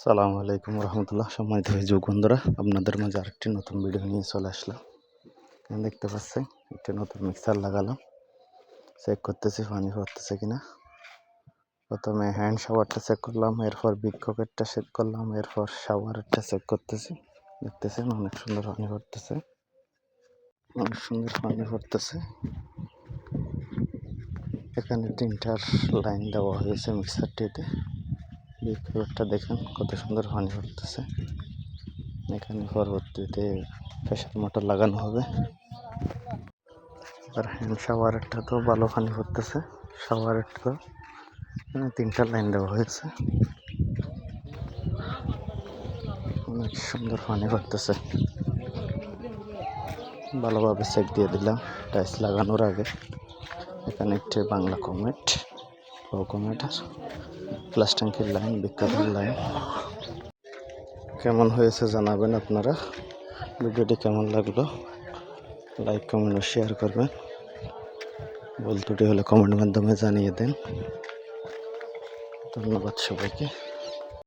সালামু আলাইকুম রহমতুল্লাহ। সম্মানিত যুগ বন্ধুরা, আপনাদের মাঝে আরেকটি নতুন ভিডিও নিয়ে চলে আসলাম। দেখতে পাচ্ছেন একটি নতুন মিক্সার লাগালাম, চেক করতেছি পানি পড়তেছে কিনা। প্রথমে হ্যান্ড শাওয়ারটা চেক করলাম, এরপর বিগ ককেটটা চেক করলাম, এরপর শাওয়ারটা চেক করতেছি। দেখতেছেন অনেক সুন্দর পানি পড়তেছে, অনেক সুন্দর পানি পড়তেছে। এখানে 3টা লাইন দেওয়া হয়েছে মিক্সারটিতে। বিগ ককেটটা দেখেন কত সুন্দর পানি পড়তেছে। এখানে পরবর্তীতে প্রেসার মোটর লাগানো হবে। আর হ্যান্ড শাওয়ারটা তো ভালো পানি পড়তেছে। শাওয়ারটা এখানে 3টা লাইন দেওয়া হয়েছে, অনেক সুন্দর পানি পড়তেছে। ভালোভাবে চেক দিয়ে দিলাম টাইলস লাগানোর আগে। এখানে একটি বাংলা কমেট, ও কমেট আর প্লাস ট্যাঙ্কির লাইন, বিজ্ঞাপন লাইন। কেমন হয়েছে জানাবেন আপনারা। ভিডিওটি কেমন লাগলো লাইক কমেন্ট ও শেয়ার করবেন। ভুল ত্রুটি হলে কমেন্টের মাধ্যমে জানিয়ে দেন। ধন্যবাদ সবাইকে।